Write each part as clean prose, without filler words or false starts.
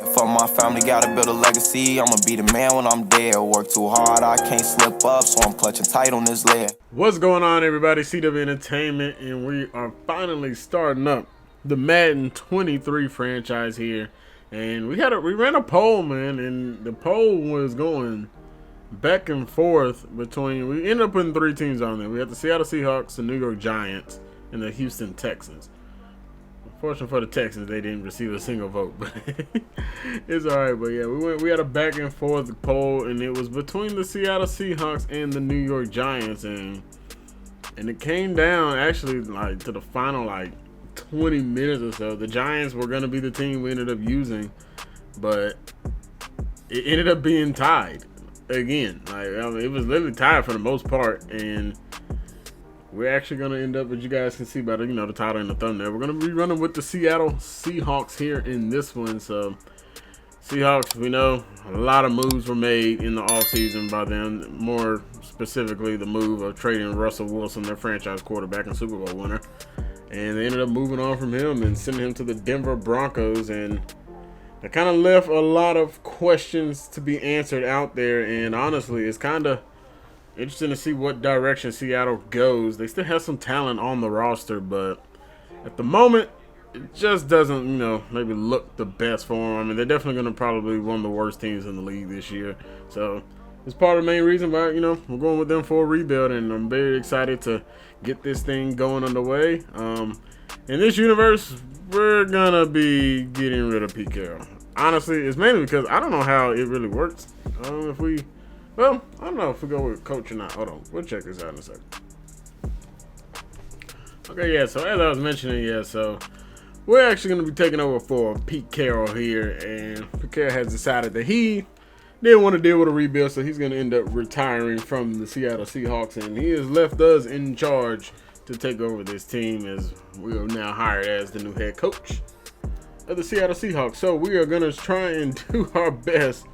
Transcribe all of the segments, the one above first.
For my family, gotta build a legacy. I'ma be the man when I'm dead. Work too hard, I can't slip up, so I'm clutching tight on this lead. What's going on, everybody? CW Entertainment, and we are finally starting up the Madden 23 franchise here. And we ran a poll, man, and the poll was going back and forth between. We ended up putting three teams on there. We had the Seattle Seahawks, the New York Giants, and the Houston Texans. Fortunately for the Texans, they didn't receive a single vote, but it's all right. But yeah, we had a back and forth poll, and it was between the Seattle Seahawks and the New York Giants, and it came down actually like to the final 20 minutes or so. The Giants were gonna be the team we ended up using, but it ended up being tied again. It was literally tied for the most part, and we're actually going to end up, as you guys can see by the, the title and the thumbnail, we're going to be running with the Seattle Seahawks here in this one. So, Seahawks, we know a lot of moves were made in the offseason by them. More specifically, the move of trading Russell Wilson, their franchise quarterback and Super Bowl winner. And they ended up moving on from him and sending him to the Denver Broncos. And that kind of left a lot of questions to be answered out there. And honestly, it's kind of interesting to see what direction Seattle goes. They still have some talent on the roster, but at the moment, it just doesn't, maybe look the best for them. I mean, they're definitely going to probably be one of the worst teams in the league this year. So it's part of the main reason why, we're going with them for a rebuild, and I'm very excited to get this thing going underway. In this universe, we're going to be getting rid of Pete Carroll. Honestly, it's mainly because I don't know how it really works. Well, I don't know if we go with coach or not. Hold on. We'll check this out in a second. Okay, yeah, so as I was mentioning, so we're actually going to be taking over for Pete Carroll here. And Pete Carroll has decided that he didn't want to deal with a rebuild, so he's going to end up retiring from the Seattle Seahawks. And he has left us in charge to take over this team, as we are now hired as the new head coach of the Seattle Seahawks. So we are going to try and do our best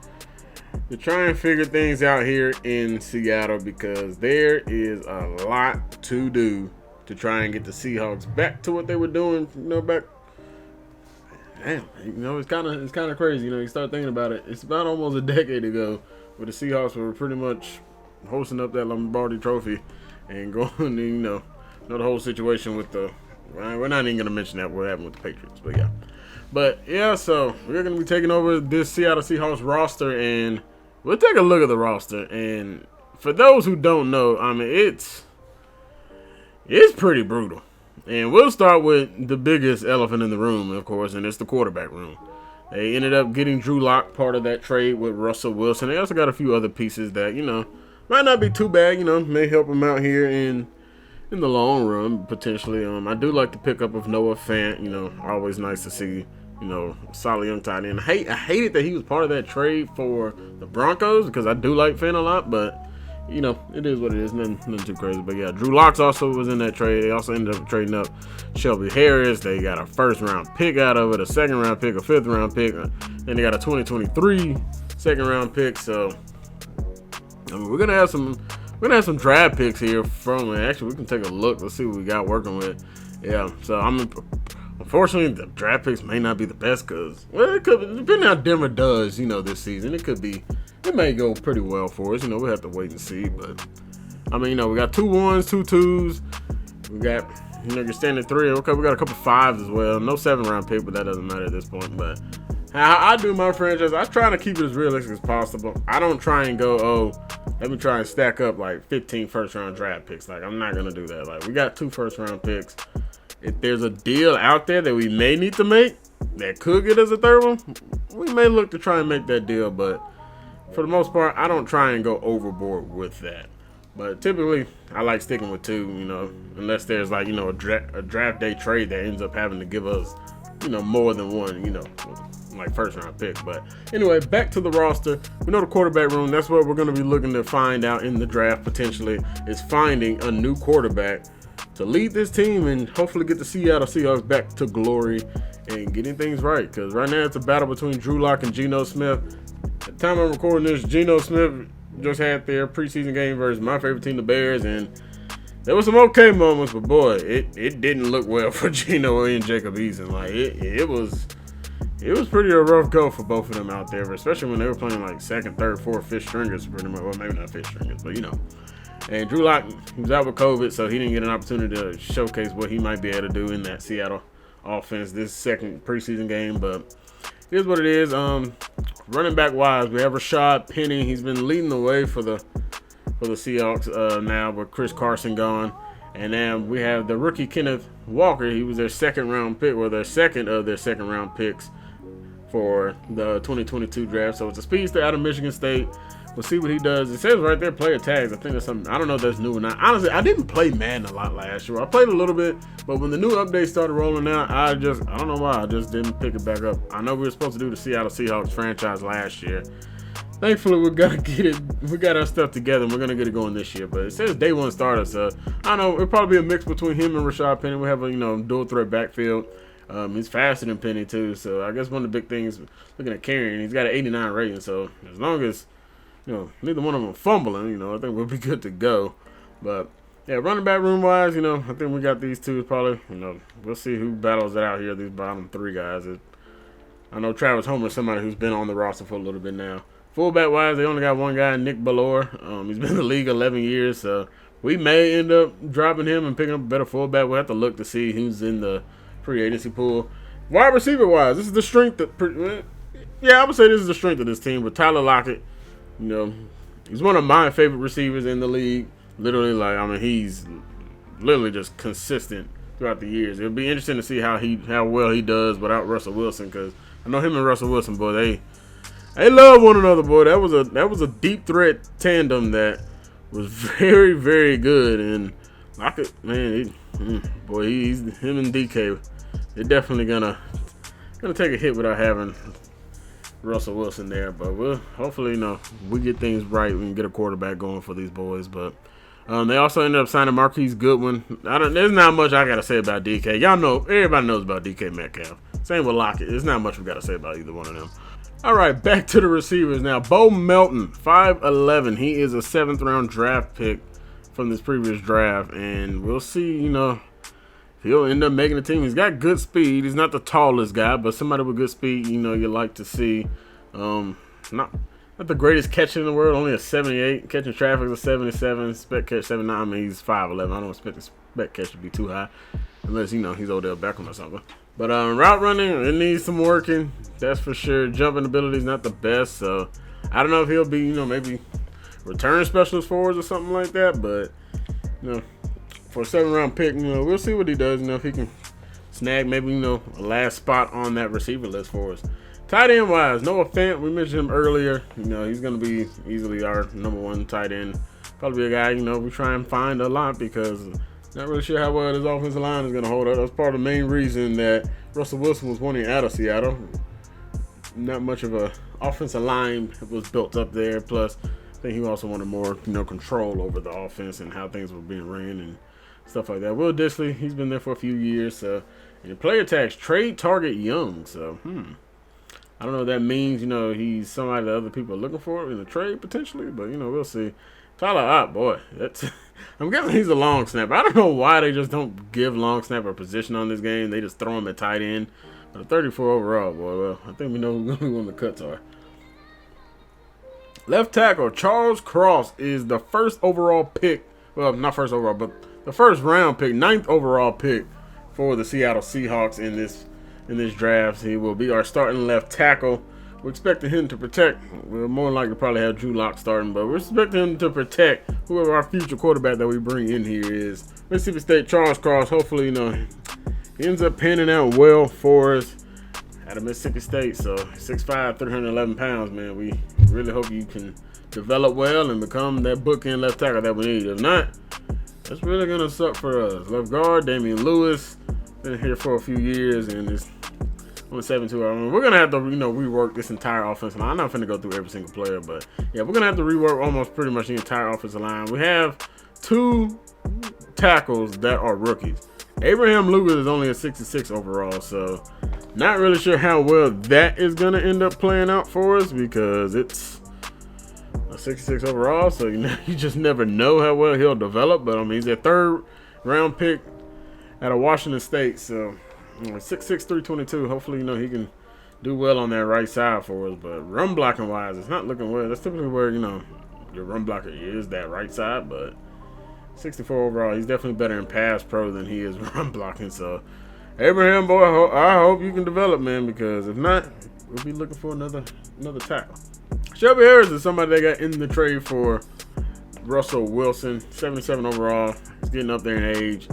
to try and figure things out here in Seattle, because there is a lot to do to try and get the Seahawks back to what they were doing, back. Damn, it's kind of crazy. You start thinking about it. It's about almost a decade ago where the Seahawks were pretty much hosting up that Lombardi Trophy and going, the whole situation with the. We're not even gonna mention that what happened with the Patriots, but yeah. But yeah, so we're going to be taking over this Seattle Seahawks roster, and we'll take a look at the roster. And for those who don't know, I mean, it's pretty brutal. And we'll start with the biggest elephant in the room, of course, and it's the quarterback room. They ended up getting Drew Lock, part of that trade with Russell Wilson. They also got a few other pieces that, might not be too bad, may help them out here in the long run, potentially. I do like the pickup of Noah Fant. Always nice to see, solid young tight end. I hated that he was part of that trade for the Broncos, because I do like Fant a lot, but, it is what it is. Nothing too crazy. But yeah, Drew Lock also was in that trade. They also ended up trading up Shelby Harris. They got a first-round pick out of it, a second-round pick, a fifth-round pick, and they got a 2023 second-round pick. So, I mean, we're gonna have some draft picks here from it. Actually, we can take a look. Let's see what we got working with. Yeah, so unfortunately, the draft picks may not be the best, because, it could, depending on how Denver does, this season, it may go pretty well for us. We have to wait and see. But, I mean, we got 2 1s, 2 2s. We got, your standard 3. Okay, we got a couple 5s as well. No 7th-round pick, but that doesn't matter at this point. But how I do my franchise, I try to keep it as realistic as possible. I don't try and go, let me try and stack up 15 first-round draft picks. I'm not going to do that. We got 2 first-round picks. If there's a deal out there that we may need to make that could get us a 3rd one, we may look to try and make that deal. But for the most part, I don't try and go overboard with that. But typically, I like sticking with 2, unless there's a draft day trade that ends up having to give us, more than one, first round pick. But anyway, back to the roster. We know the quarterback room. That's what we're going to be looking to find out in the draft potentially, is finding a new quarterback to lead this team and hopefully get the Seattle Seahawks back to glory and getting things right. Because right now it's a battle between Drew Lock and Geno Smith. At the time I'm recording this, Geno Smith just had their preseason game versus my favorite team, the Bears, and there were some okay moments, but boy, it didn't look well for Geno and Jacob Eason. it was pretty a rough go for both of them out there, especially when they were playing like second, third, fourth, fifth stringers, pretty much. Well, maybe not fifth stringers, but you know. And Drew Lock, he was out with COVID, so he didn't get an opportunity to showcase what he might be able to do in that Seattle offense this second preseason game. But here's what it is. Running back wise, we have Rashad Penny. He's been leading the way for the Seahawks now with Chris Carson gone. And then we have the rookie Kenneth Walker. He was their second round pick, or their second of their second round picks for the 2022 draft. So it's a speedster out of Michigan State. We'll see what he does. It says right there, player tags. I think that's something. I don't know if that's new or not. Honestly, I didn't play Madden a lot last year. I played a little bit, but when the new updates started rolling out, I don't know why. I just didn't pick it back up. I know we were supposed to do the Seattle Seahawks franchise last year. Thankfully, we're gonna get it. We got our stuff together, and we're gonna get it going this year. But it says day one starter, so I don't know. It'll probably be a mix between him and Rashad Penny. We have a dual threat backfield. He's faster than Penny too, so I guess one of the big things looking at carrying, he's got an 89 rating. So as long as neither one of them fumbling, I think we'll be good to go. But yeah, running back room wise, I think we got these two probably. We'll see who battles it out here. These bottom three guys. I know Travis Homer is somebody who's been on the roster for a little bit now. Fullback wise, they only got one guy, Nick Ballore. He's been in the league 11 years, so we may end up dropping him and picking up a better fullback. We'll have to look to see who's in the free agency pool. Wide receiver wise, this is the strength I would say this is the strength of this team with Tyler Lockett. He's one of my favorite receivers in the league. Literally, he's literally just consistent throughout the years. It'll be interesting to see how well he does without Russell Wilson, because I know him and Russell Wilson, boy, they love one another, boy. That was a deep threat tandem that was very, very good. And Lockett, man, he's him and DK. They're definitely gonna take a hit without having Russell Wilson there. But we'll hopefully, we get things right. We can get a quarterback going for these boys. But they also ended up signing Marquise Goodwin. There's not much I gotta say about DK. Y'all know, everybody knows about DK Metcalf. Same with Lockett. There's not much we gotta say about either one of them. All right, back to the receivers now. Bo Melton, 5'11". He is a 7th round draft pick from this previous draft, and we'll see, if he'll end up making the team. He's got good speed. He's not the tallest guy, but somebody with good speed, you like to see. Not the greatest catcher in the world, only a 78. Catching traffic is a 77. Spec catch 79. He's 5'11". I don't expect the spec catch to be too high, unless he's Odell Beckham or something. But route running, it needs some working. That's for sure. Jumping ability is not the best, so I don't know if he'll be, maybe return specialist forwards or something like that. But for a 7th round pick, we'll see what he does. If he can snag maybe a last spot on that receiver list for us. Tight end wise, Noah Fant, we mentioned him earlier. He's gonna be easily our number 1 tight end. Probably a guy we try and find a lot, because not really sure how well his offensive line is going to hold up. That's part of the main reason that Russell Wilson was wanting out of Seattle. Not much of a offensive line was built up there. Plus, I think he also wanted more, control over the offense and how things were being ran and stuff like that. Will Dissly, he's been there for a few years. So, and player tags, trade target young. So, I don't know what that means. He's somebody that other people are looking for in the trade potentially, but we'll see. Tyler Ott, boy, I'm guessing he's a long snapper. I don't know why they just don't give long snapper a position on this game. They just throw him at tight end. But a 34 overall, boy, well, I think we know who one of the cuts are. Left tackle, Charles Cross is the first overall pick. Well, not first overall, but the first round pick, 9th overall pick for the Seattle Seahawks in this draft. He will be our starting left tackle. We're expecting him to protect. We're more likely to probably have Drew Lock starting, but we're expecting him to protect whoever our future quarterback that we bring in here is. Mississippi State, Charles Cross. Hopefully, he ends up panning out well for us out of Mississippi State. So 6'5", 311 pounds, man. We really hope you can develop well and become that bookend left tackle that we need. If not, that's really gonna suck for us. Left guard, Damian Lewis, been here for a few years, and it's on 7-2. We're gonna have to, rework this entire offensive line. I'm not finna go through every single player, but yeah, we're gonna have to rework almost pretty much the entire offensive line. We have 2 tackles that are rookies. Abraham Lucas is only a 66 overall, so not really sure how well that is gonna end up playing out for us, because it's a 66 overall, so you just never know how well he'll develop. But he's a 3rd round pick out of Washington State, so 6'6", 322. Hopefully, he can do well on that right side for us. But run blocking wise, it's not looking well. That's typically where, you know, your run blocker is, that right side. But 64 overall, he's definitely better in pass pro than he is run blocking. So, Abraham, boy, I hope you can develop, man, because if not, we'll be looking for another tackle. Shelby Harris is somebody that got in the trade for Russell Wilson, 77 overall. He's getting up there in age.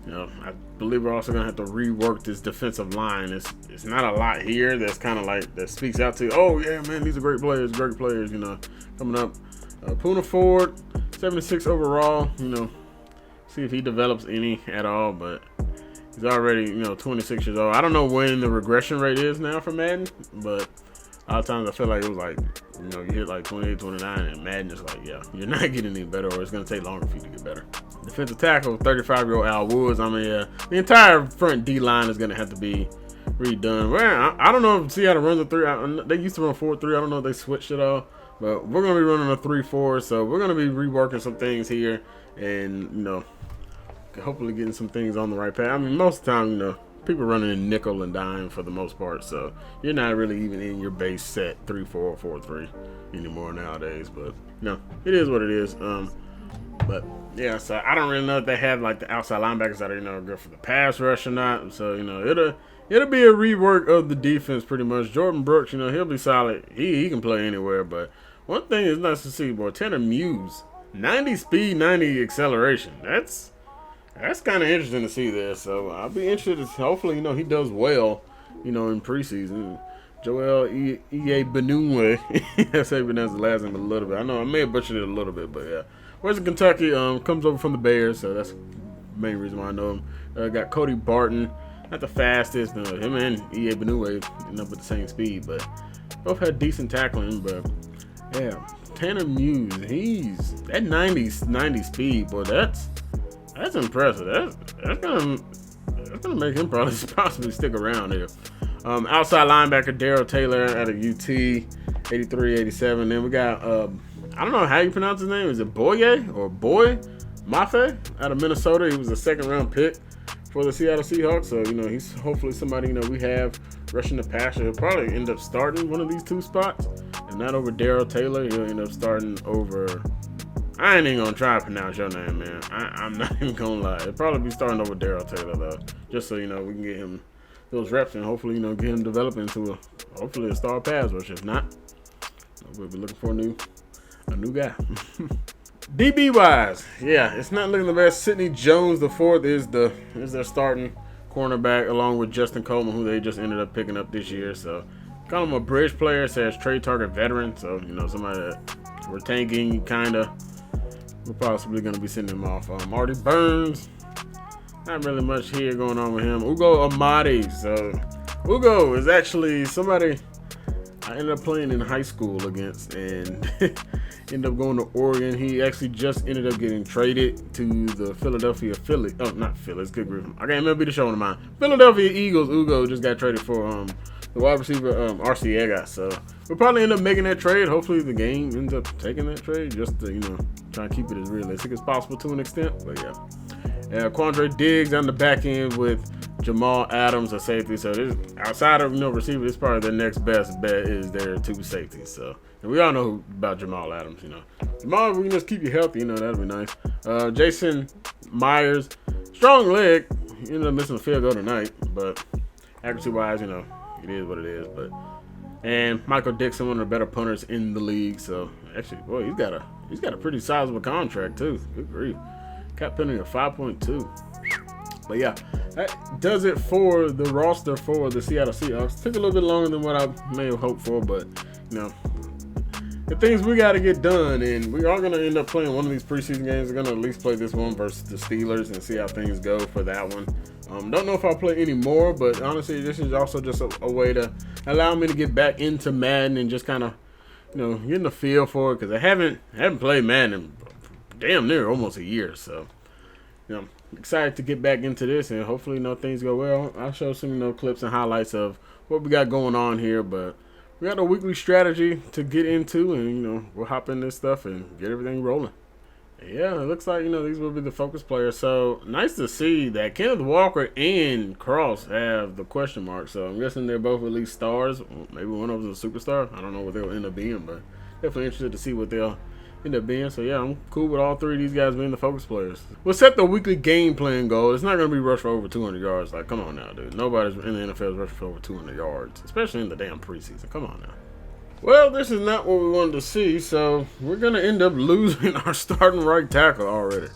You know, I believe we're also gonna have to rework this defensive line. It's not a lot here that's kind of like that speaks out to. Oh yeah, man, these are great players. You know, coming up. Poona Ford, 76 overall. You know, see if he develops any at all, but he's already, you know, 26 years old. I don't know when the regression rate is now for Madden, but a lot of times I feel like it was like, you know, you hit like 28, 29, and Madden is like, yeah, you're not getting any better, or it's going to take longer for you to get better. Defensive tackle, 35-year-old Al Woods. I mean, the entire front D-line is going to have to be redone. Well, I don't know if Seattle runs a 3. They used to run 4-3. I don't know if they switched it all. But we're going to be running a 3-4, so we're going to be reworking some things here and, you know, hopefully getting some things on the right path. I mean, most of the time, you know, people running in nickel and dime for the most part, so you're not really even in your base set 3-4, 4-3 anymore nowadays. But, you know, it is what it is. But, yeah, so I don't really know if they have, like, the outside linebackers that are, you know, good for the pass rush or not. So, you know, it'll be a rework of the defense pretty much. Jordan Brooks, you know, he'll be solid. He can play anywhere, but one thing is nice to see, boy, Tanner Muse, 90 speed, 90 acceleration. That's kind of interesting to see there. So I'll be interested. Hopefully, you know, he does well, you know, in preseason. Joel Iye-Benunwe, that's how he pronounced the last name a little bit. I know I may have butchered it a little bit, but yeah. Where's Kentucky? Comes over from the Bears, so that's the main reason why I know him. Got Cody Barton, not the fastest. Him and Iye-Benunwe end up with the same speed, but both had decent tackling. But yeah, Tanner Muse, he's that 90 speed, boy. That's impressive. That's gonna make him probably possibly stick around here. Outside linebacker Darrell Taylor out of UT, 83, 87. Then we got I don't know how you pronounce his name. Is it Boye or Boy Mafe out of Minnesota? He was a second-round pick for the Seattle Seahawks. So, you know, he's hopefully somebody, you know, we have rushing the passer. He'll probably end up starting one of these two spots. And not over Darrell Taylor. He'll end up starting over... I ain't even going to try to pronounce your name, man. I'm not even going to lie. He'll probably be starting over Darrell Taylor, though. Just so, you know, we can get him those reps and hopefully, you know, get him developing into hopefully a star pass rusher. If not, we'll be looking for a new guy. DB wise, yeah, it's not looking the best. Sidney Jones the fourth is their starting cornerback, along with Justin Coleman, who they just ended up picking up this year. So call him a bridge player. Says trade target veteran. So, you know, somebody that we're tanking kind of. We're possibly going to be sending him off. Marty Burns, not really much here going on with him. Ugo Amadi. So Ugo is actually somebody I ended up playing in high school against and ended up going to Oregon. He actually just ended up getting traded to the Philadelphia Phillies. Oh, not Phillies. Good grief. I can't remember the show in mind. Philadelphia Eagles. Ugo just got traded for the wide receiver Arciega. So we'll probably end up making that trade. Hopefully the game ends up taking that trade just to, you know, try and keep it as realistic as possible to an extent. But yeah. Quandre Diggs on the back end with Jamal Adams, a safety. So this, outside of, you know, receiver, this is probably their next best bet is their two safeties. So, and we all know about Jamal Adams, you know. Jamal, we can just keep you healthy, you know, that'd be nice. Jason Myers, strong leg. He ended up missing a field goal tonight, but accuracy-wise, you know, it is what it is. But and Michael Dixon, one of the better punters in the league. So actually, boy, he's got a pretty sizable contract too. Good grief. Cap penalty of 5.2. But yeah, that does it for the roster for the Seattle Seahawks. Took a little bit longer than what I may have hoped for, but you know, the things we got to get done, and we are going to end up playing one of these preseason games. We're going to at least play this one versus the Steelers and see how things go for that one. Don't know if I'll play any more, but honestly, this is also just a way to allow me to get back into Madden and just kind of, you know, getting the feel for it, because I haven't played Madden in damn near almost a year. So, you know, excited to get back into this, and hopefully, you know, things go well. I'll show some, you know, clips and highlights of what we got going on here, but we got a weekly strategy to get into, and, you know, we'll hop in this stuff and get everything rolling. Yeah, it looks like, these will be the focus players. So, nice to see that Kenneth Walker and Cross have the question mark. So, I'm guessing they're both at least stars. Maybe one of them's a superstar. I don't know what they'll end up being, but definitely interested to see what they'll end up being. So, yeah, I'm cool with all three of these guys being the focus players. We'll set the weekly game plan goal. It's not going to be rush for over 200 yards. Like, come on now, dude. Nobody's in the NFL is rushing for over 200 yards, especially in the damn preseason. Come on now. Well, this is not what we wanted to see, so we're going to end up losing our starting right tackle already.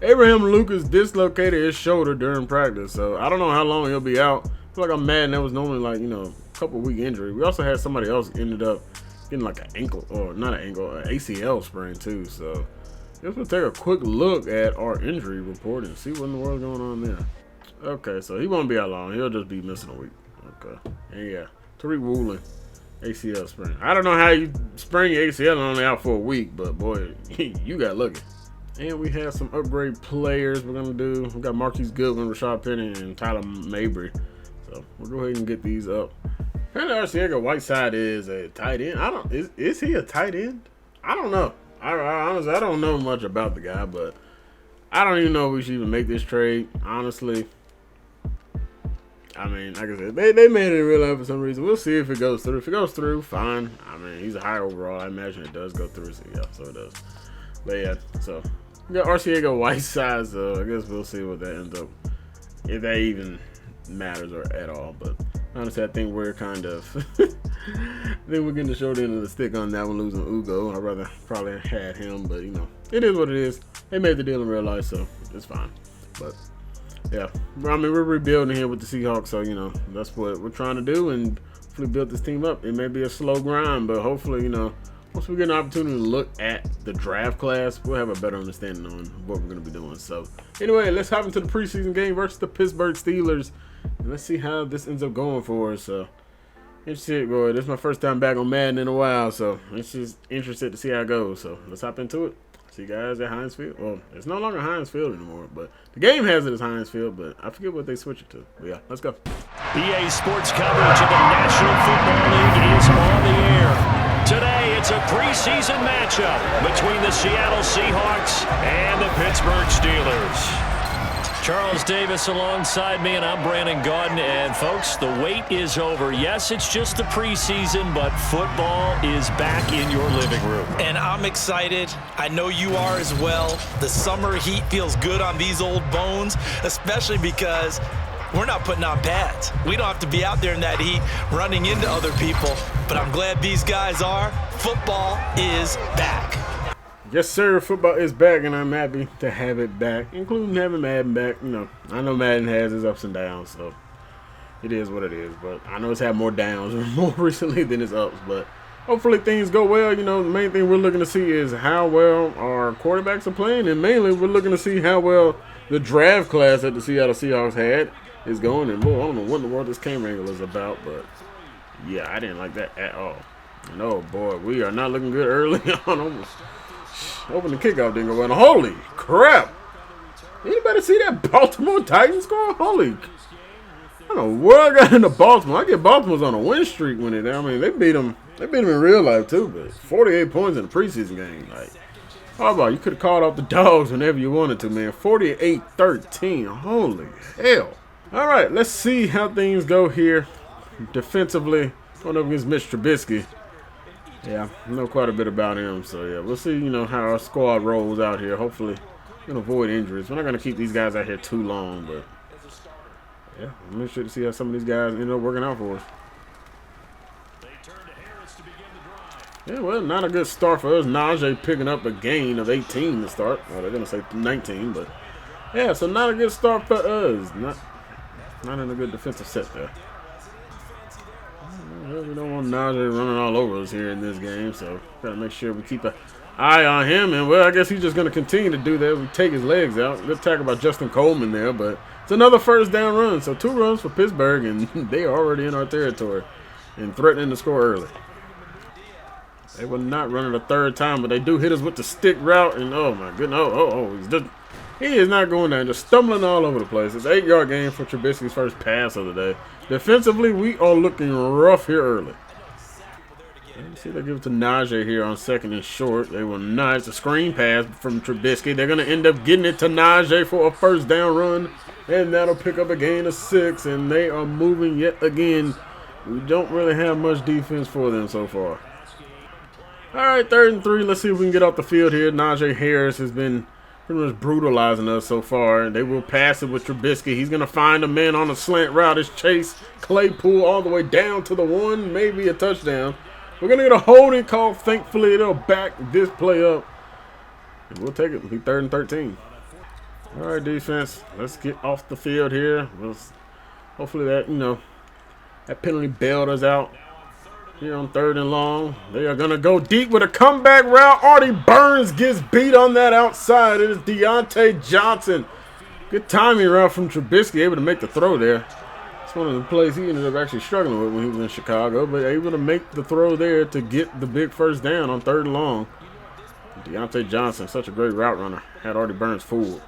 Abraham Lucas dislocated his shoulder during practice, so I don't know how long he'll be out. I feel like I'm mad, and that was normally like, a couple week injury. We also had somebody else ended up getting like an ankle, or not an ankle, an ACL sprain too, so I guess we'll take a quick look at our injury report and see what in the world's going on there. Okay, so he won't be out long. He'll just be missing a week. Okay, and yeah, Tariq Woolen. ACL sprain. I don't know how you sprain your ACL and only out for a week, but boy, you got lucky. And we have some upgrade players we're gonna do. We got Marquise Goodwin, Rashad Penny, and Tyler Mabry. So we'll go ahead and get these up. Apparently, Arcega Whiteside is a tight end. Is he a tight end? I don't know. I honestly don't know much about the guy, but I don't even know if we should even make this trade. Honestly. I mean, like I said, they made it in real life for some reason. We'll see if it goes through. If it goes through, fine. I mean, he's a high overall. I imagine it does go through. So, yeah, so it does. But, yeah, so we got Arcega Whiteside, so I guess we'll see what that ends up, if that even matters or at all. But, honestly, I think we're kind of, I think we're getting the short end of the stick on that one, losing Ugo. I'd rather probably had him, but, it is what it is. They made the deal in real life, so it's fine. But, yeah, I mean, we're rebuilding here with the Seahawks, so, that's what we're trying to do and hopefully build this team up. It may be a slow grind, but hopefully, once we get an opportunity to look at the draft class, we'll have a better understanding on what we're going to be doing. So, anyway, let's hop into the preseason game versus the Pittsburgh Steelers, and let's see how this ends up going for us. So, interested, boy. This is my first time back on Madden in a while, so it's just interested to see how it goes. So, let's hop into it. See you guys at Heinz Field. Well, it's no longer Heinz Field anymore, but the game has it as Heinz Field, but I forget what they switch it to. But yeah, let's go. EA Sports coverage of the National Football League is on the air. Today, it's a preseason matchup between the Seattle Seahawks and the Pittsburgh Steelers. Charles Davis alongside me, and I'm Brandon Gaudin. And folks, the wait is over. Yes, it's just the preseason, but football is back in your living room. And I'm excited. I know you are as well. The summer heat feels good on these old bones, especially because we're not putting on pads. We don't have to be out there in that heat running into other people. But I'm glad these guys are. Football is back. Yes, sir. Football is back, and I'm happy to have it back, including having Madden back. I know Madden has its ups and downs, so it is what it is. But I know it's had more downs more recently than its ups. But hopefully things go well. The main thing we're looking to see is how well our quarterbacks are playing, and mainly we're looking to see how well the draft class that the Seattle Seahawks had is going. And boy, I don't know what in the world this camera angle is about, but yeah, I didn't like that at all. And oh boy, we are not looking good early on. Almost open the kickoff didn't go well. Holy crap! Anybody see that Baltimore Titans score? Holy! I don't know what I got into Baltimore. I get Baltimore's on a win streak when they beat them. They beat them in real life too, but 48 points in a preseason game. Like, how about you could have called off the dogs whenever you wanted to, man. 48-13. Holy hell! All right, let's see how things go here defensively. Going up against Mitch Trubisky. Yeah, I know quite a bit about him, so yeah, we'll see, how our squad rolls out here. Hopefully, we can avoid injuries. We're not going to keep these guys out here too long, but yeah, I'm interested to see how some of these guys end up working out for us. Yeah, well, not a good start for us. Najee picking up a gain of 18 to start. Well, they're going to say 19, but yeah, so not a good start for us. Not in a good defensive set there. Well, we don't want Najee running all over us here in this game, so gotta make sure we keep an eye on him. And well, I guess he's just gonna continue to do that. We take his legs out. Good tackle by Justin Coleman there, but it's another first down run. So 2 runs for Pittsburgh, and they are already in our territory and threatening to score early. They were not running a third time, but they do hit us with the stick route. And oh my goodness, he is not going down, just stumbling all over the place. It's an 8-yard gain for Trubisky's first pass of the day. Defensively, we are looking rough here early. See, they give it to Najee here on 2nd and short. They will not. It's a screen pass from Trubisky. They're going to end up getting it to Najee for a first down run. And that'll pick up a gain of 6. And they are moving yet again. We don't really have much defense for them so far. All right, 3rd and 3. Let's see if we can get off the field here. Najee Harris has been pretty much brutalizing us so far. They will pass it with Trubisky. He's going to find a man on a slant route. It's Chase Claypool all the way down to the 1. Maybe a touchdown. We're going to get a holding call. Thankfully, they'll back this play up. And we'll take it. It'll be 3rd and 13. All right, defense. Let's get off the field here. Hopefully that, that penalty bailed us out here on 3rd and long. They are going to go deep with a comeback route. Artie Burns gets beat on that outside. It is Deontay Johnson. Good timing route from Trubisky. Able to make the throw there. One of the plays he ended up actually struggling with when he was in Chicago, but able to make the throw there to get the big first down on 3rd and long. Deontay Johnson, such a great route runner, had Artie Burns fooled.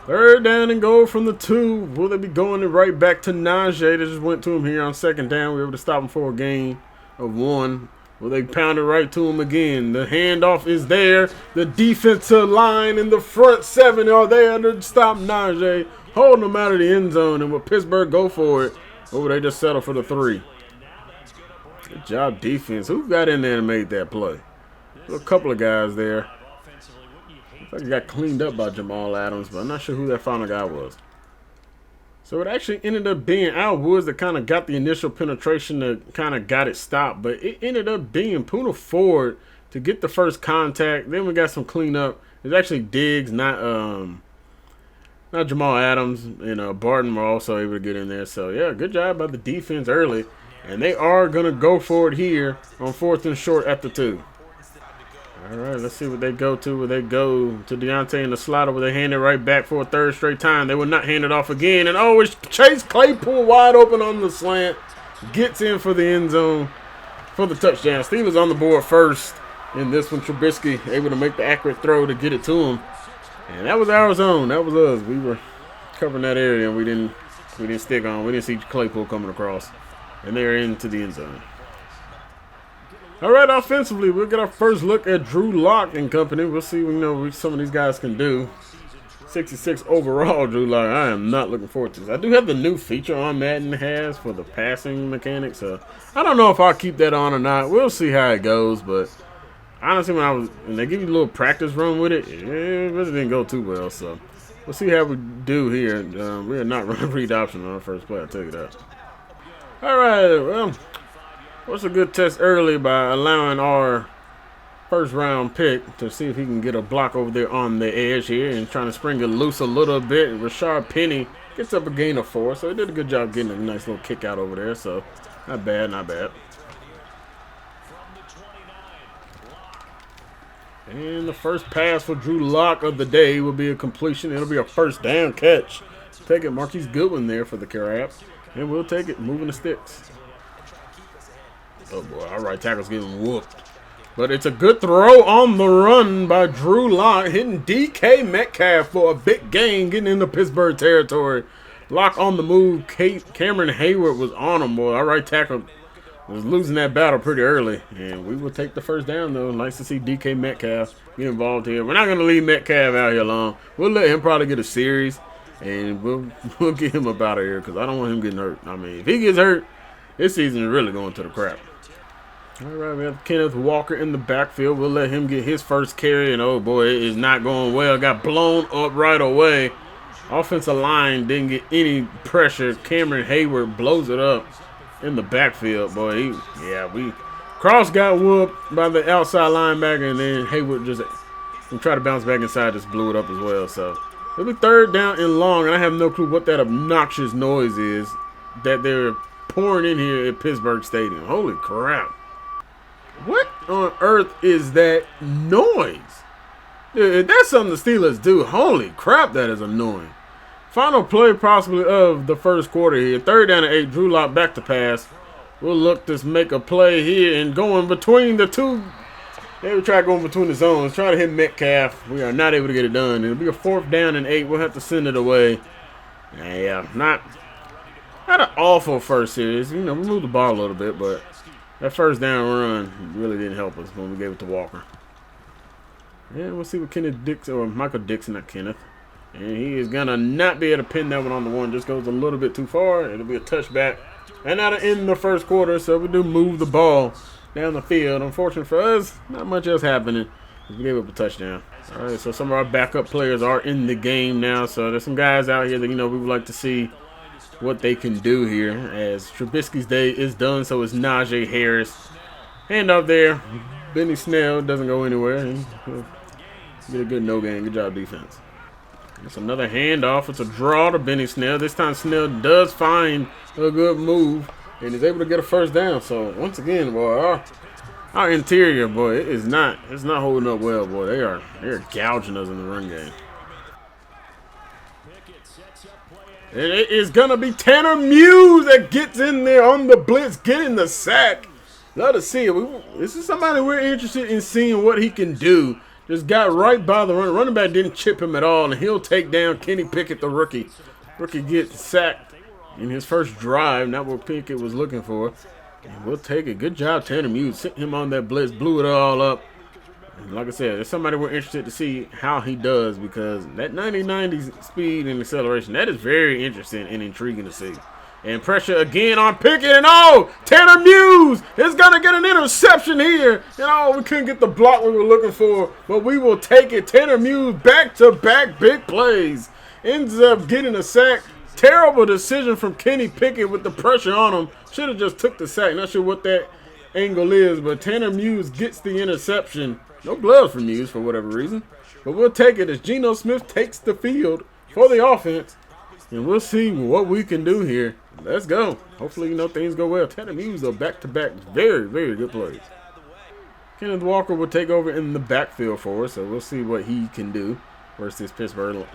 3rd down and goal from the 2. Will they be going it right back to Najee? They just went to him here on 2nd down. We were able to stop him for a gain of 1. Will they pound it right to him again? The handoff is there. The defensive line in the front 7 are there to stop Najee, holding them out of the end zone. And will Pittsburgh go for it, or will they just settle for the 3? Good job, defense. Who got in there and made that play? A couple of guys there. Looks like he got cleaned up by Jamal Adams, but I'm not sure who that final guy was. So it actually ended up being Al Woods that kind of got the initial penetration that kind of got it stopped. But it ended up being Poona Ford to get the first contact. Then we got some cleanup. It's actually Diggs, not Jamal Adams. Barton were also able to get in there. So, yeah, good job by the defense early. And they are going to go for it here on 4th and short at the 2. All right, let's see what they go to. Will they go to Deontay in the slot, or will they hand it right back for a 3rd straight time? They will not hand it off again. And, it's Chase Claypool wide open on the slant. Gets in for the end zone for the touchdown. Steelers on the board first in this one. Trubisky able to make the accurate throw to get it to him. And that was our zone. That was us. We were covering that area, and we didn't stick on. We didn't see Claypool coming across. And they're into the end zone. All right, offensively, we'll get our first look at Drew Lock and company. We'll see what some of these guys can do. 66 overall, Drew Lock. I am not looking forward to this. I do have the new feature on Madden has for the passing mechanics. So I don't know if I'll keep that on or not. We'll see how it goes. But honestly, when they give you a little practice run with it, it really didn't go too well. So we'll see how we do here. We are not running read option on our first play. I'll tell you that. All right, well. What's a good test early by allowing our 1st round pick to see if he can get a block over there on the edge here and trying to spring it loose a little bit. Rashard Penny gets up a gain of 4, so he did a good job getting a nice little kick out over there. So not bad, not bad. And the first pass for Drew Lock of the day will be a completion. It'll be a 1st down catch. Take it, Marquise Goodwin there for the Carroll, and we'll take it, moving the sticks. Oh, boy, our right tackle's getting whooped. But it's a good throw on the run by Drew Lock, hitting DK Metcalf for a big gain, getting into Pittsburgh territory. Lock on the move. Cameron Hayward was on him, boy. Our right tackle was losing that battle pretty early. And we will take the 1st down, though. Nice to see DK Metcalf get involved here. We're not going to leave Metcalf out here long. We'll let him probably get a series, and we'll get him up out of here because I don't want him getting hurt. I mean, if he gets hurt, this season is really going to the crap. All right, we have Kenneth Walker in the backfield. We'll let him get his first carry, and oh boy, it is not going well. Got blown up right away. Offensive line didn't get any pressure. Cameron Hayward blows it up in the backfield. Boy, Cross got whooped by the outside linebacker, and then Hayward just tried to bounce back inside, just blew it up as well. So it'll be 3rd down and long, and I have no clue what that obnoxious noise is that they're pouring in here at Pittsburgh Stadium. Holy crap. What on earth is that noise? If that's something the Steelers do, holy crap, that is annoying. Final play possibly of the 1st quarter here. 3rd down and 8. Drew Lock back to pass. We'll look to make a play here and going between the 2. They will try going between the zones. Try to hit Metcalf. We are not able to get it done. It'll be a 4th down and 8. We'll have to send it away. Yeah, not an awful first series. We moved the ball a little bit, but That first down run really didn't help us when we gave it to Walker. And we'll see what Kenneth Dixon, or Michael Dixon, not Kenneth. And he is going to not be able to pin that one on the one. Just goes a little bit too far. It'll be a touchback. And that'll end the first quarter, so we do move the ball down the field. Unfortunately for us, not much else happening. We gave up a touchdown. All right, so some of our backup players are in the game now. So there's some guys out here that, we would like to see what they can do here, as Trubisky's day is done. So is Najee Harris. Hand off there. Benny Snell doesn't go anywhere. And get a good no gain. Good job, defense. It's another handoff. It's a draw to Benny Snell. This time Snell does find a good move and is able to get a first down. So once again, boy, our interior, boy, it's not holding up well, boy. They're gouging us in the run game. And it is gonna be Tanner Muse that gets in there on the blitz, getting the sack. Love to see it. This is somebody we're interested in seeing what he can do. Just got right by the run. Running back didn't chip him at all, and he'll take down Kenny Pickett, the rookie. Rookie gets sacked in his first drive, not what Pickett was looking for. And we'll take it. Good job, Tanner Muse. Sent him on that blitz, blew it all up. And like I said, there's somebody we're interested to see how he does, because that 90-90 speed and acceleration, that is very interesting and intriguing to see. And pressure again on Pickett, and Tanner Muse is going to get an interception here. And we couldn't get the block we were looking for, but we will take it. Tanner Muse back-to-back big plays. Ends up getting a sack. Terrible decision from Kenny Pickett with the pressure on him. Should have just took the sack. Not sure what that angle is, but Tanner Muse gets the interception. No gloves for Muse for whatever reason. But we'll take it as Geno Smith takes the field for the offense. And we'll see what we can do here. Let's go. Hopefully, things go well. Tanner Muse, though, back-to-back, very, very good plays. Kenneth Walker will take over in the backfield for us, so we'll see what he can do versus Pittsburgh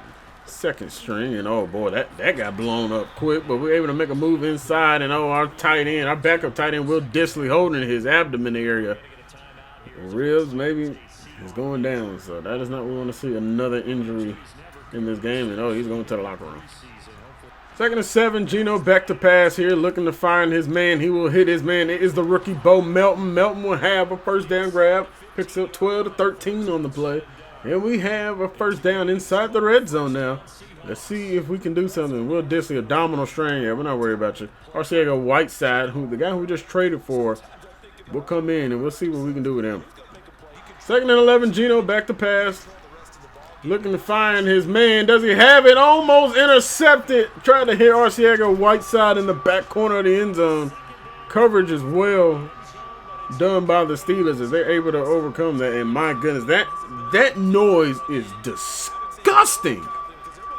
second string. And, oh, boy, that got blown up quick, but we're able to make a move inside. And, our tight end, our backup tight end, Will Dissly, holding his abdomen area. Ribs, maybe, is going down. So that is not what we want to see. Another injury in this game. And, he's going to the locker room. 2nd and 7, Geno back to pass here, looking to find his man. He will hit his man. It is the rookie Bo Melton. Melton will have a first down grab. Picks up 12-13 on the play. And we have a first down inside the red zone now. Let's see if we can do something. Will Dissly, abdominal strain. Yeah, we're not worried about you. Arcega Whiteside, the guy who we just traded for, will come in, and we'll see what we can do with him. 2nd and 11, Geno back to pass. Looking to find his man. Does he have it? Almost intercepted. Tried to hit Arcega Whiteside in the back corner of the end zone. Coverage is well done by the Steelers as they're able to overcome that. And my goodness, that noise is disgusting.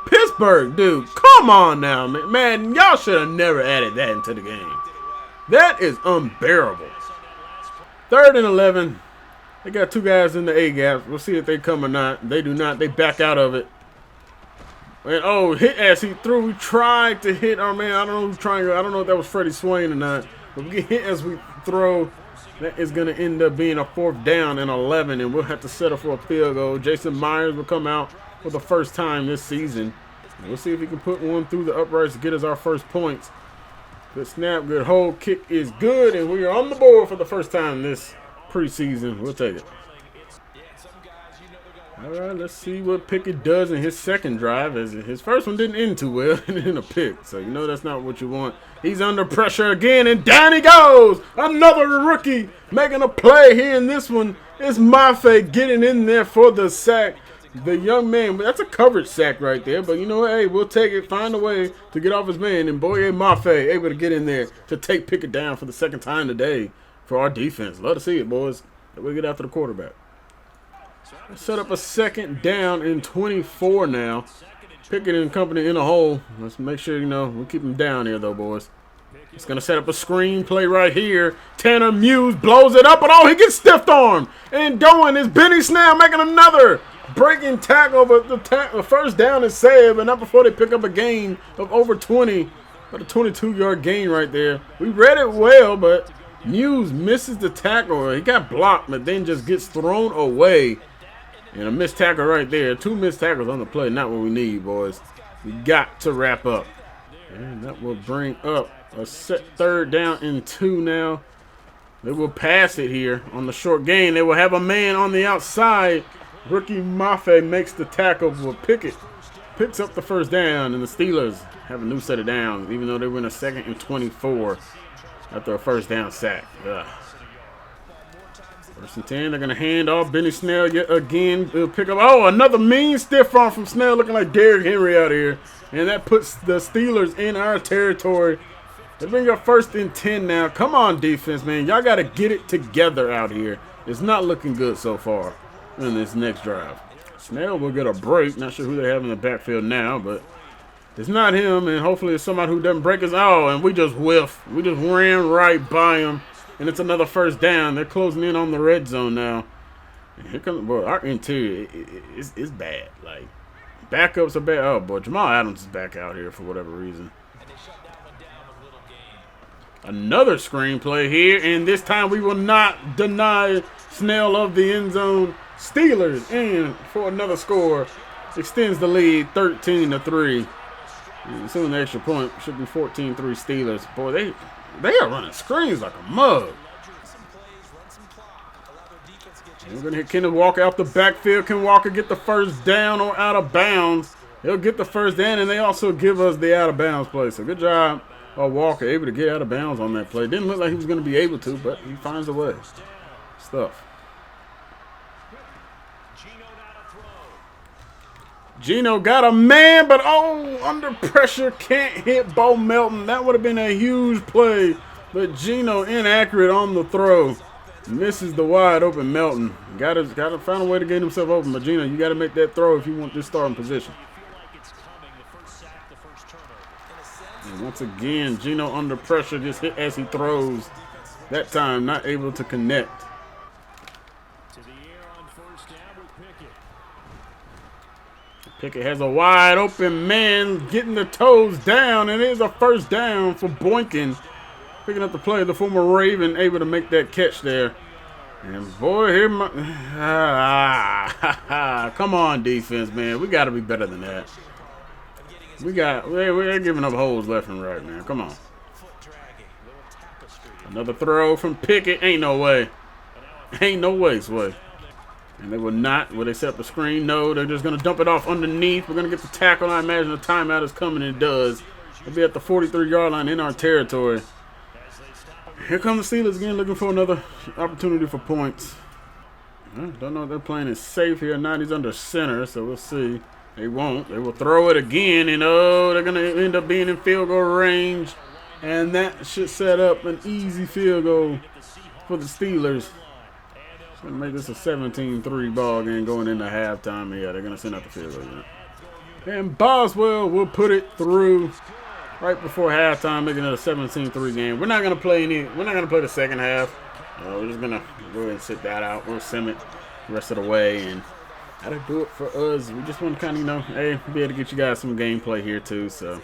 Pittsburgh, dude, come on now, man. Man, y'all should have never added that into the game. That is unbearable. 3rd and 11. They got two guys in the A-gap. We'll see if they come or not. They do not. They back out of it. And, hit as he threw. We tried to hit our man. I don't know who's trying to. I don't know if that was Freddie Swain or not. But we get hit as we throw. That is going to end up being a 4th down and 11. And we'll have to settle for a field goal. Jason Myers will come out for the first time this season. And we'll see if he can put one through the uprights to get us our first points. Good snap. Good hold. Kick is good. And we are on the board for the first time this preseason. We'll take it. All right, let's see what Pickett does in his second drive. As his first one didn't end too well, and in a pick. So that's not what you want. He's under pressure again, and down he goes. Another rookie making a play here in this one. It's Mafe getting in there for the sack. The young man, that's a coverage sack right there. But hey, we'll take it. Find a way to get off his man. And Boye Mafe able to get in there to take Pickett down for the second time today. For our defense. Love to see it, boys. We get after the quarterback. Let's set up a 2nd down and 24 now. Pickett and company in a hole. Let's make sure, we keep them down here, though, boys. It's going to set up a screen play right here. Tanner Muse blows it up, and he gets stiff armed. And going is Benny Snell making another breaking tackle, but the first down is saved, but not before they pick up a gain of over 20. But a 22-yard gain right there. We read it well, but Muse misses the tackle. He got blocked, but then just gets thrown away. And a missed tackle right there. 2 missed tackles on the play. Not what we need, boys. We got to wrap up. And that will bring up a 3rd down and 2 now. They will pass it here on the short gain. They will have a man on the outside. Rookie Mafe makes the tackle with Pickett. Picks up the first down, and the Steelers have a new set of downs, even though they were in a 2nd and 24 after a first down sack. Ugh. 1st and 10, they're going to hand off. Benny Snell yet again. They'll pick up. Oh, another mean stiff arm from Snell, looking like Derrick Henry out here. And that puts the Steelers in our territory. They bring up 1st and 10 now. Come on, defense, man. Y'all got to get it together out here. It's not looking good so far in this next drive. Snell will get a break. Not sure who they have in the backfield now, but it's not him. And hopefully it's somebody who doesn't break his. Oh, and we just whiffed. We just ran right by him. And it's another first down. They're closing in on the red zone now. And here comes, boy, our interior is bad. Like, backups are bad. Oh, boy, Jamal Adams is back out here for whatever reason. Another screenplay here, and this time we will not deny Snell of the end zone. Steelers in for another score. Extends the lead 13-3. And soon the extra point should be 14-3 Steelers. Boy, they are running screens like a mug. And we're going to hit Kenneth Walker out the backfield. Can Walker get the first down or out of bounds? He'll get the first down, and they also give us the out of bounds play. So good job, Walker, able to get out of bounds on that play. Didn't look like he was going to be able to, but he finds a way. Stuff. Gino got a man, but under pressure, can't hit Bo Melton. That would have been a huge play, but Gino inaccurate on the throw. Misses the wide open Melton. Got to find a way to get himself open, but Gino, you got to make that throw if you want this starting position. And once again, Gino under pressure, just hit as he throws. That time, not able to connect. Pickett has a wide open man getting the toes down, and it is a first down for Boykin. Picking up the play, the former Raven able to make that catch there. And boy, here come on, defense, man. We got to be better than that. We're giving up holes left and right, man. Come on. Another throw from Pickett. Ain't no way. Ain't no way, Sway. And they will not. Will they set up the screen? No, they're just going to dump it off underneath. We're going to get the tackle. I imagine the timeout is coming, and it does. It'll be at the 43-yard line in our territory. Here come the Steelers again, looking for another opportunity for points. Don't know if they're playing it safe here or not. He's under center, so we'll see. They won't. They will throw it again, and they're going to end up being in field goal range. And that should set up an easy field goal for the Steelers. It's going to make this a 17-3 ball game going into halftime. Yeah, they're going to send out the field goal. Yeah. And Boswell will put it through right before halftime, making it a 17-3 game. We're not going to play the second half. We're just going to go ahead and sit that out. We'll sim it the rest of the way, and that'll do it for us. We just want to kind of, hey, be able to get you guys some gameplay here too. So,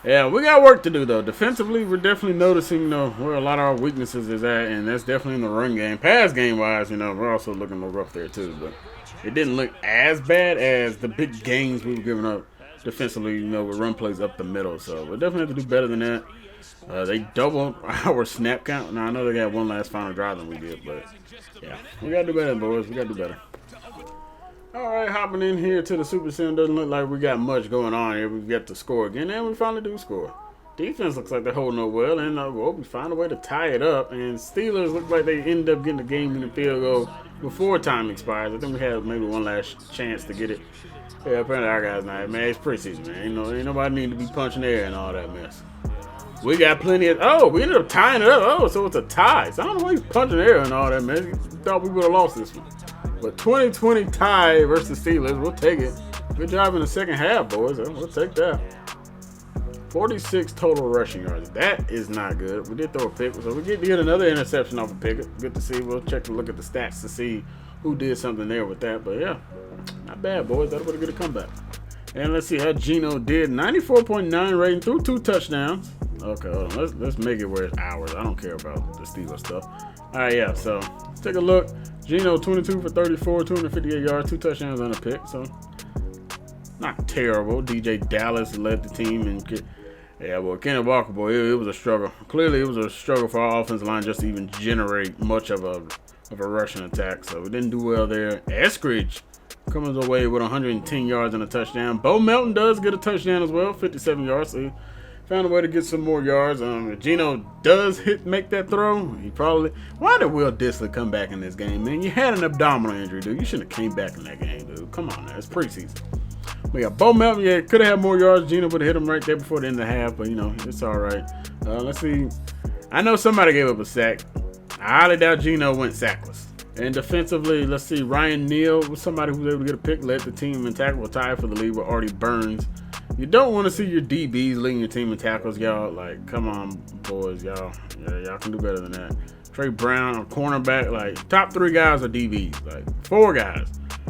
yeah, we got work to do though. Defensively, we're definitely noticing, where a lot of our weaknesses is at, and that's definitely in the run game. Pass game wise, we're also looking a little rough there too. But it didn't look as bad as the big gains we were giving up defensively, with run plays up the middle. So we'll definitely have to do better than that. They doubled our snap count. Now, I know they got one last final drive than we did, but yeah, we got to do better, boys. We got to do better. All right, hopping in here to the Super Sim. Doesn't look like we got much going on here. We've got to score again, and we finally do score. Defense looks like they're holding up well, and we find a way to tie it up. And Steelers look like they end up getting the game-winning field goal before time expires. I think we have maybe one last chance to get it. Yeah, apparently our guys not. Man, it's preseason, man. Ain't nobody need to be punching air and all that mess. We got plenty of. We ended up tying it up. So it's a tie. So I don't know why he's punching air and all that, man. You thought we would have lost this one. But 2020 tie versus Steelers, we'll take it. Good job in the second half, boys. We'll take that. 46 total rushing yards. That is not good. We did throw a pick, so we get to get another interception off a pick. Good to see. We'll check to look at the stats to see who did something there with that. But yeah, not bad, boys. That'll be a good comeback. And let's see how Gino did. 94.9 rating, threw 2 touchdowns. Okay, hold on. Let's make it where it's hours. I don't care about the Steelers stuff. All right, yeah. So let's take a look. Gino 22 for 34, 258 yards, 2 touchdowns on a pick. So not terrible. DJ Dallas led the team Yeah, well, Kenny Walker, boy, it was a struggle. Clearly, it was a struggle for our offensive line just to even generate much of a rushing attack. So we didn't do well there. Eskridge comes away with 110 yards and a touchdown. Bo Melton does get a touchdown as well, 57 yards. So he found a way to get some more yards. If Geno does make that throw, he probably. Why did Will Dissly come back in this game, man? You had an abdominal injury, dude. You shouldn't have came back in that game, dude. Come on, now. It's preseason. We got Bo Melton. Yeah, could have had more yards. Geno would have hit him right there before the end of the half, but it's all right. Let's see. I know somebody gave up a sack. I highly doubt Geno went sackless. And defensively, let's see. Ryan Neal was somebody who was able to get a pick, led the team in tackle, tied for the lead with Artie Burns. You don't want to see your DBs leading your team in tackles, y'all. Like, come on, boys, y'all. Yeah, y'all can do better than that. Trey Brown, a cornerback. Like, top 3 guys are DBs. Like, 4 guys.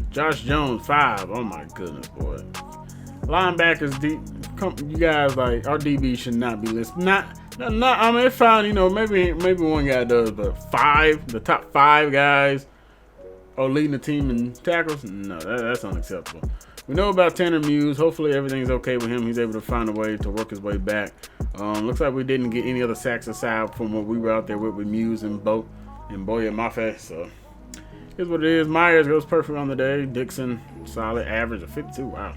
Josh Jones, 5. Oh my goodness, boy. Linebackers, you guys, like, our DB should not be listed. I mean, it's fine, maybe one guy does, but 5, the top 5 guys are leading the team in tackles? No, that's unacceptable. We know about Tanner Muse. Hopefully everything's okay with him. He's able to find a way to work his way back. Looks like we didn't get any other sacks aside from what we were out there with Muse and Boya Mafe, so here's what it is. Myers goes perfect on the day. Dixon, solid average of 52. Wow,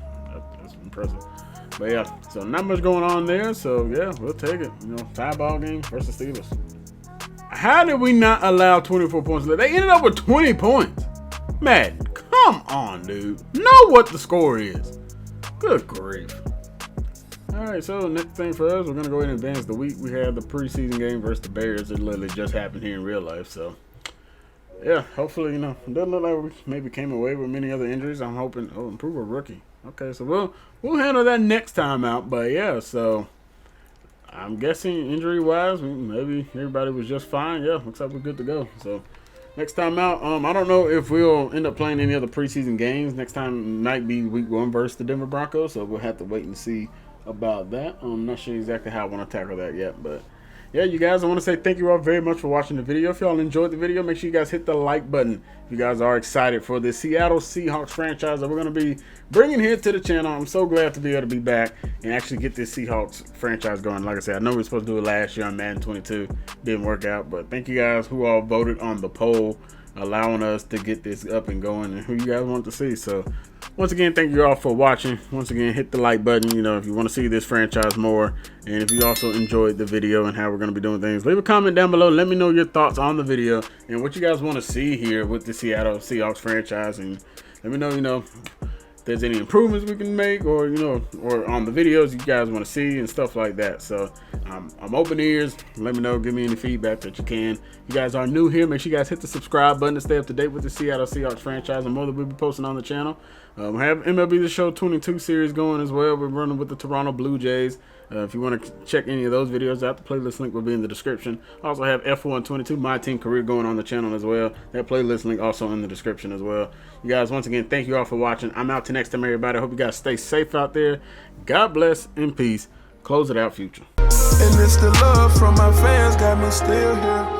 that's impressive. But yeah, so not much going on there. So yeah, we'll take it. Tie ball game versus Steelers. How did we not allow 24 points? They ended up with 20 points. Madden, come on, dude. Know what the score is. Good grief. All right, so next thing for us, we're gonna go ahead and advance the week. We had the preseason game versus the Bears. It literally just happened here in real life. So yeah, hopefully, it doesn't look like we maybe came away with many other injuries. I'm hoping, improve a rookie. Okay, so we'll handle that next time out. But yeah, so I'm guessing injury-wise, maybe everybody was just fine. Yeah, looks like we're good to go. So next time out, I don't know if we'll end up playing any other preseason games. Next time might be week 1 versus the Denver Broncos. So we'll have to wait and see about that. I'm not sure exactly how I want to tackle that yet, but yeah, you guys, I want to say thank you all very much for watching the video. If y'all enjoyed the video, make sure you guys hit the like button. If you guys are excited for the Seattle Seahawks franchise that we're going to be bringing here to the channel. I'm so glad to be able to be back and actually get this Seahawks franchise going. Like I said, I know we were supposed to do it last year on Madden 22. Didn't work out, but thank you guys who all voted on the poll, allowing us to get this up and going and who you guys want to see. So once again, thank you all for watching. Once again, hit the like button, if you want to see this franchise more. And if you also enjoyed the video and how we're going to be doing things, leave a comment down below. Let me know your thoughts on the video and what you guys want to see here with the Seattle Seahawks franchise. And let me know, if there's any improvements we can make or on the videos you guys want to see and stuff like that. So I'm open ears. Let me know. Give me any feedback that you can. You guys are new here. Make sure you guys hit the subscribe button to stay up to date with the Seattle Seahawks franchise and more that we'll be posting on the channel. We have MLB The Show 22 series going as well. We're running with the Toronto Blue Jays. If you want to check any of those videos out, the playlist link will be in the description. I also have F122, my team career, going on the channel as well. That playlist link also in the description as well. You guys, once again, thank you all for watching. I'm out to next time, everybody. I hope you guys stay safe out there. God bless and peace. Close it out, Future. And it's the love from my fans got me still here.